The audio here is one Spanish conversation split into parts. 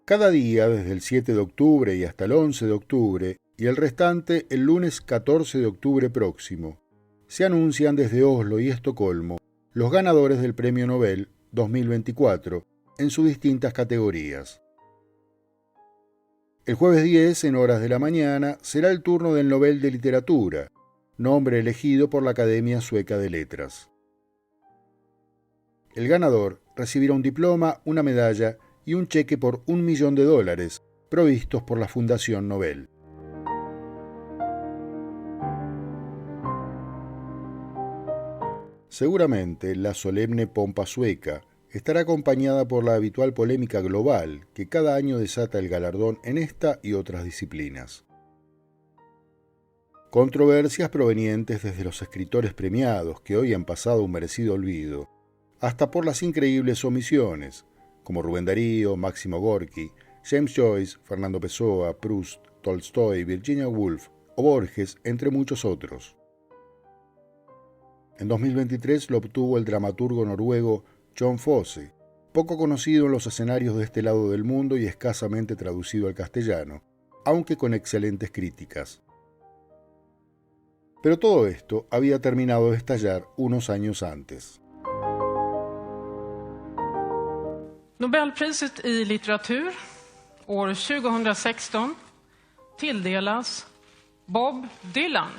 Cada día, desde el 7 de octubre y hasta el 11 de octubre, y el restante el lunes 14 de octubre próximo, se anuncian desde Oslo y Estocolmo los ganadores del Premio Nobel 2024 en sus distintas categorías. El jueves 10, en horas de la mañana, será el turno del Nobel de Literatura, nombre elegido por la Academia Sueca de Letras. El ganador recibirá un diploma, una medalla y un cheque por $1.000.000 provistos por la Fundación Nobel. Seguramente la solemne pompa sueca estará acompañada por la habitual polémica global que cada año desata el galardón en esta y otras disciplinas. Controversias provenientes desde los escritores premiados que hoy han pasado un merecido olvido, hasta por las increíbles omisiones, como Rubén Darío, Máximo Gorki, James Joyce, Fernando Pessoa, Proust, Tolstoy, Virginia Woolf o Borges, entre muchos otros. En 2023 lo obtuvo el dramaturgo noruego Jon Fosse, poco conocido en los escenarios de este lado del mundo y escasamente traducido al castellano, aunque con excelentes críticas. Pero todo esto había terminado de estallar unos años antes. Nobelpriset i litteratur år 2016 tilldelas Bob Dylan.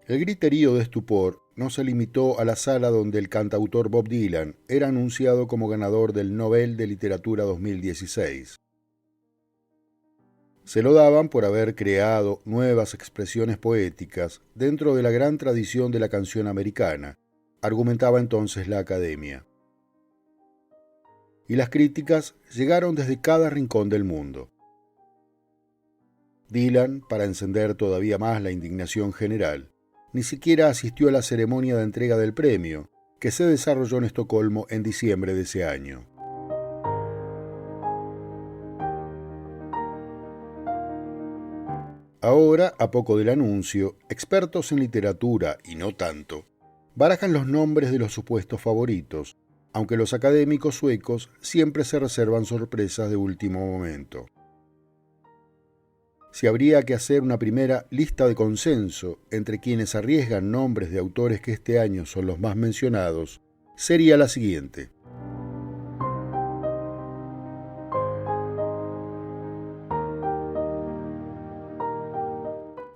El griterío de estupor no se limitó a la sala donde el cantautor Bob Dylan era anunciado como ganador del Nobel de Literatura 2016. Se lo daban por haber creado nuevas expresiones poéticas dentro de la gran tradición de la canción americana, argumentaba entonces la Academia. Y las críticas llegaron desde cada rincón del mundo. Dylan, para encender todavía más la indignación general, ni siquiera asistió a la ceremonia de entrega del premio, que se desarrolló en Estocolmo en diciembre de ese año. Ahora, a poco del anuncio, expertos en literatura, y no tanto, barajan los nombres de los supuestos favoritos, aunque los académicos suecos siempre se reservan sorpresas de último momento. Si habría que hacer una primera lista de consenso entre quienes arriesgan nombres de autores que este año son los más mencionados, sería la siguiente.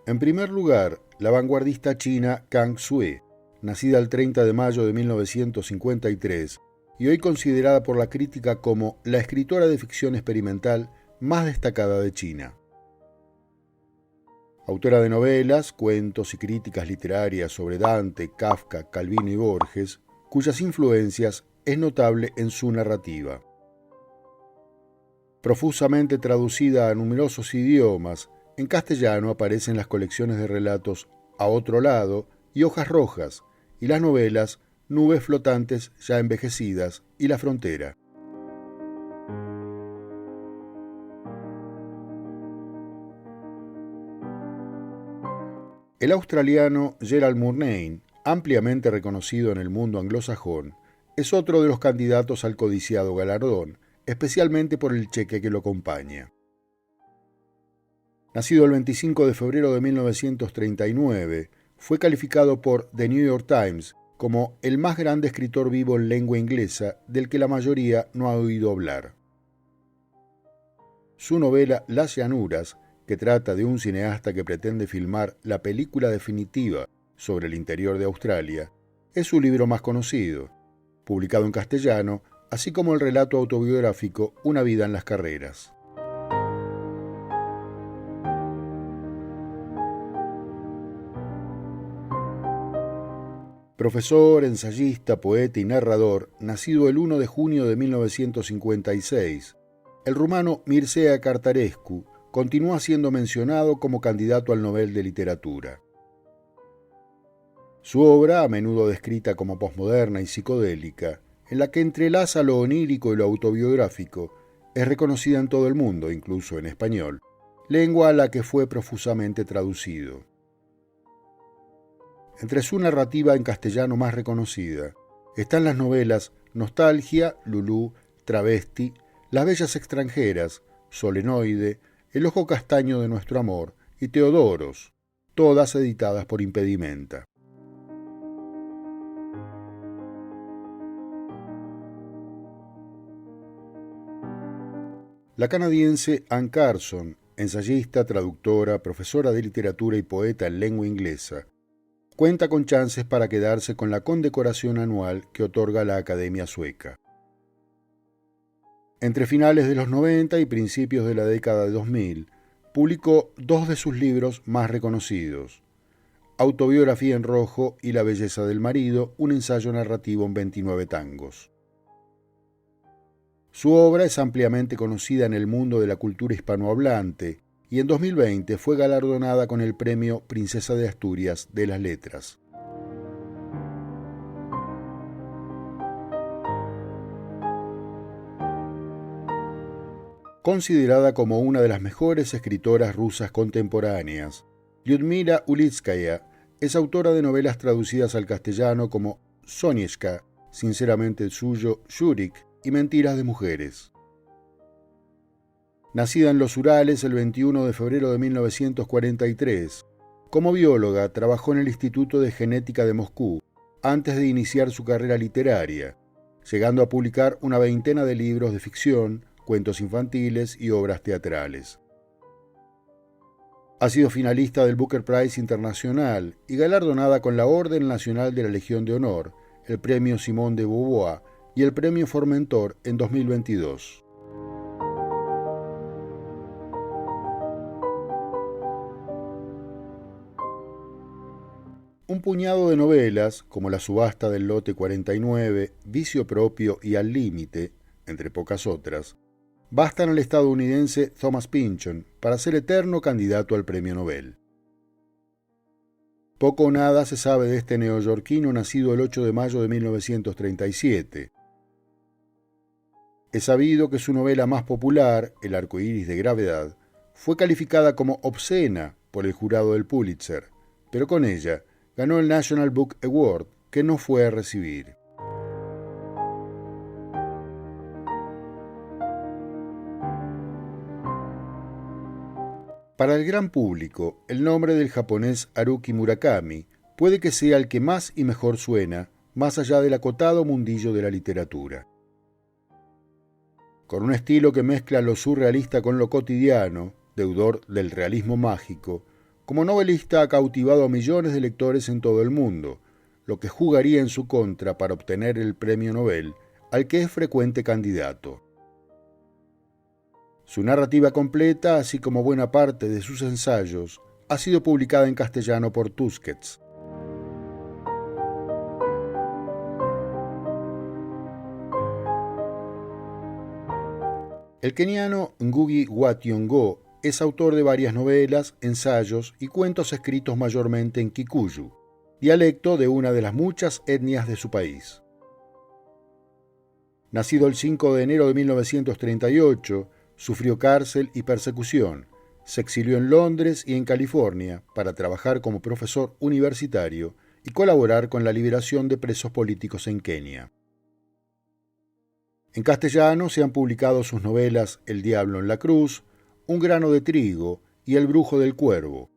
En primer lugar, la vanguardista china Kang Xue, nacida el 30 de mayo de 1953 y hoy considerada por la crítica como la escritora de ficción experimental más destacada de China. Autora de novelas, cuentos y críticas literarias sobre Dante, Kafka, Calvino y Borges, cuyas influencias es notable en su narrativa. Profusamente traducida a numerosos idiomas, en castellano aparecen las colecciones de relatos A otro lado y Hojas rojas, y las novelas Nubes flotantes ya envejecidas y La frontera. El australiano Gerald Murnane, ampliamente reconocido en el mundo anglosajón, es otro de los candidatos al codiciado galardón, especialmente por el cheque que lo acompaña. Nacido el 25 de febrero de 1939, fue calificado por The New York Times como el más grande escritor vivo en lengua inglesa del que la mayoría no ha oído hablar. Su novela Las llanuras, que trata de un cineasta que pretende filmar la película definitiva sobre el interior de Australia, es su libro más conocido, publicado en castellano, así como el relato autobiográfico Una vida en las carreras. Profesor, ensayista, poeta y narrador, nacido el 1 de junio de 1956, el rumano Mircea Cartarescu continúa siendo mencionado como candidato al Nobel de Literatura. Su obra, a menudo descrita como posmoderna y psicodélica, en la que entrelaza lo onírico y lo autobiográfico, es reconocida en todo el mundo, incluso en español, lengua a la que fue profusamente traducido. Entre su narrativa en castellano más reconocida están las novelas Nostalgia, Lulú, Travesti, Las bellas extranjeras, Solenoide, El ojo castaño de nuestro amor y Teodoros, todas editadas por Impedimenta. La canadiense Anne Carson, ensayista, traductora, profesora de literatura y poeta en lengua inglesa, cuenta con chances para quedarse con la condecoración anual que otorga la Academia Sueca. Entre finales de los 90 y principios de la década de 2000, publicó dos de sus libros más reconocidos, Autobiografía en rojo y La belleza del marido, un ensayo narrativo en 29 tangos. Su obra es ampliamente conocida en el mundo de la cultura hispanohablante y en 2020 fue galardonada con el premio Princesa de Asturias de las Letras. Considerada como una de las mejores escritoras rusas contemporáneas, Lyudmila Ulitskaya es autora de novelas traducidas al castellano como Soniechka, Sinceramente el suyo, Yurik y Mentiras de mujeres. Nacida en los Urales el 21 de febrero de 1943, como bióloga trabajó en el Instituto de Genética de Moscú antes de iniciar su carrera literaria, llegando a publicar una veintena de libros de ficción, cuentos infantiles y obras teatrales. Ha sido finalista del Booker Prize Internacional y galardonada con la Orden Nacional de la Legión de Honor, el Premio Simone de Beauvoir y el Premio Formentor en 2022. Un puñado de novelas, como La subasta del lote 49, Vicio propio y Al límite, entre pocas otras, bastan al estadounidense Thomas Pynchon para ser eterno candidato al Premio Nobel. Poco o nada se sabe de este neoyorquino nacido el 8 de mayo de 1937. Es sabido que su novela más popular, El arco iris de gravedad, fue calificada como obscena por el jurado del Pulitzer, pero con ella ganó el National Book Award, que no fue a recibir. Para el gran público, el nombre del japonés Haruki Murakami puede que sea el que más y mejor suena, más allá del acotado mundillo de la literatura. Con un estilo que mezcla lo surrealista con lo cotidiano, deudor del realismo mágico, como novelista ha cautivado a millones de lectores en todo el mundo, lo que jugaría en su contra para obtener el premio Nobel, al que es frecuente candidato. Su narrativa completa, así como buena parte de sus ensayos, ha sido publicada en castellano por Tusquets. El keniano Ngugi wa Thiong'o es autor de varias novelas, ensayos y cuentos escritos mayormente en Kikuyu, dialecto de una de las muchas etnias de su país. Nacido el 5 de enero de 1938, sufrió cárcel y persecución, se exilió en Londres y en California para trabajar como profesor universitario y colaborar con la liberación de presos políticos en Kenia. En castellano se han publicado sus novelas El diablo en la cruz, Un grano de trigo y El brujo del cuervo,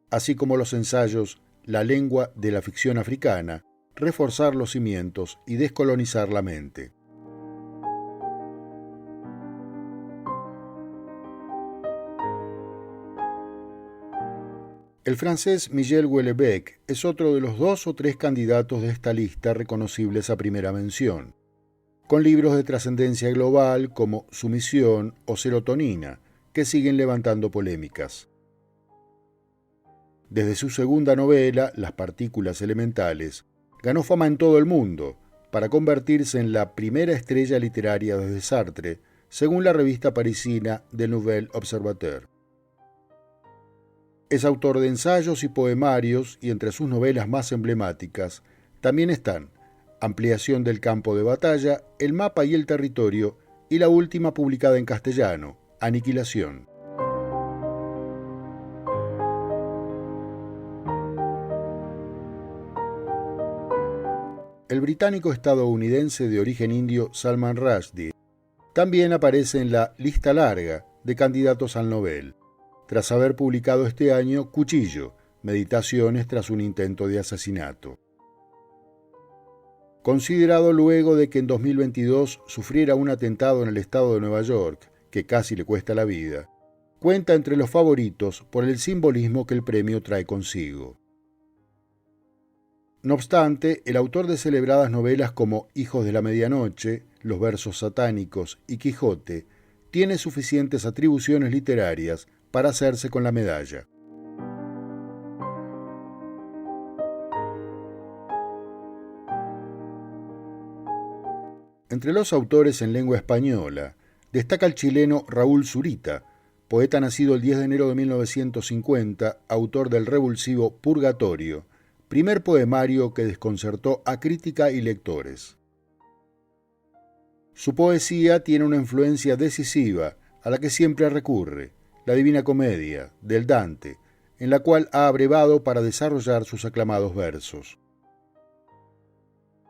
así como los ensayos La lengua de la ficción africana, Reforzar los cimientos y descolonizar la mente. El francés Michel Houellebecq es otro de los 2 o 3 candidatos de esta lista reconocibles a primera mención, con libros de trascendencia global como Sumisión o Serotonina, que siguen levantando polémicas. Desde su segunda novela, Las partículas elementales, ganó fama en todo el mundo, para convertirse en la primera estrella literaria desde Sartre, según la revista parisina Le Nouvel Observateur. Es autor de ensayos y poemarios y entre sus novelas más emblemáticas también están Ampliación del campo de batalla, El mapa y el territorio y la última publicada en castellano, Aniquilación. El británico estadounidense de origen indio Salman Rushdie también aparece en la lista larga de candidatos al Nobel, tras haber publicado este año Cuchillo, Meditaciones tras un intento de asesinato. Considerado luego de que en 2022 sufriera un atentado en el estado de Nueva York, que casi le cuesta la vida, cuenta entre los favoritos por el simbolismo que el premio trae consigo. No obstante, el autor de celebradas novelas como Hijos de la Medianoche, Los versos satánicos y Quijote tiene suficientes atribuciones literarias para hacerse con la medalla. Entre los autores en lengua española, destaca el chileno Raúl Zurita, poeta nacido el 10 de enero de 1950, autor del revulsivo Purgatorio, primer poemario que desconcertó a crítica y lectores. Su poesía tiene una influencia decisiva a la que siempre recurre, la Divina Comedia, del Dante, en la cual ha abrevado para desarrollar sus aclamados versos.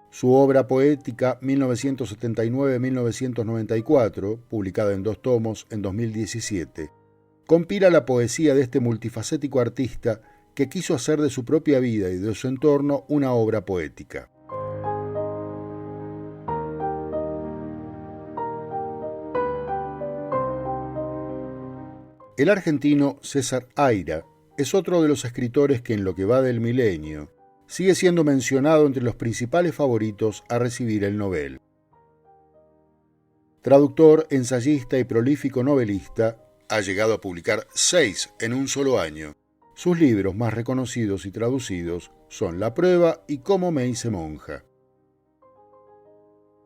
Su obra poética 1979-1994, publicada en 2 tomos en 2017, compila la poesía de este multifacético artista que quiso hacer de su propia vida y de su entorno una obra poética. El argentino César Aira es otro de los escritores que en lo que va del milenio sigue siendo mencionado entre los principales favoritos a recibir el Nobel. Traductor, ensayista y prolífico novelista, ha llegado a publicar 6 en un solo año. Sus libros más reconocidos y traducidos son La prueba y Cómo me hice monja.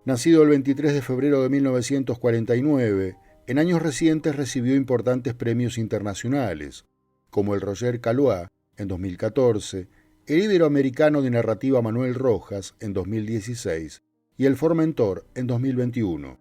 Nacido el 23 de febrero de 1949, en años recientes recibió importantes premios internacionales, como el Roger Caillois en 2014, el Iberoamericano de Narrativa Manuel Rojas en 2016 y el Formentor en 2021.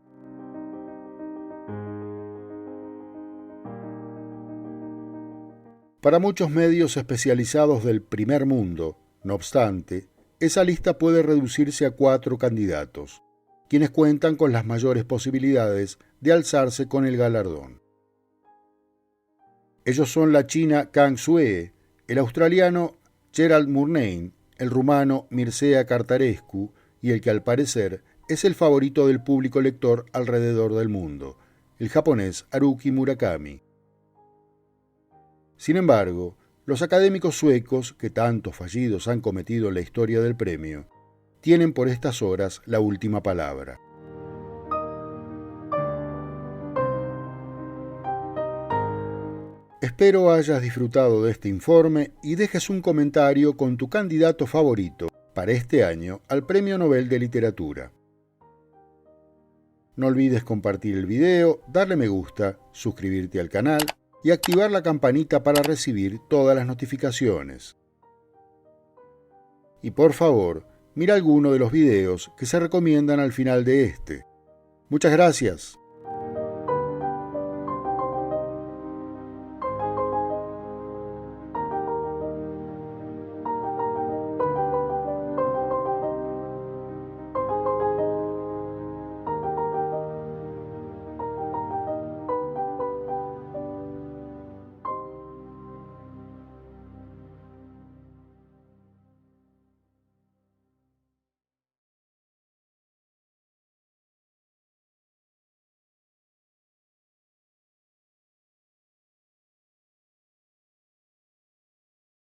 Para muchos medios especializados del primer mundo, no obstante, esa lista puede reducirse a 4 candidatos, quienes cuentan con las mayores posibilidades de alzarse con el galardón. Ellos son la china Kang Sue, el australiano Gerald Murnane, el rumano Mircea Cartarescu y el que al parecer es el favorito del público lector alrededor del mundo, el japonés Haruki Murakami. Sin embargo, los académicos suecos, que tantos fallidos han cometido en la historia del premio, tienen por estas horas la última palabra. Espero hayas disfrutado de este informe y dejes un comentario con tu candidato favorito para este año al Premio Nobel de Literatura. No olvides compartir el video, darle me gusta, suscribirte al canal y activar la campanita para recibir todas las notificaciones. Y por favor, mira alguno de los videos que se recomiendan al final de este. Muchas gracias.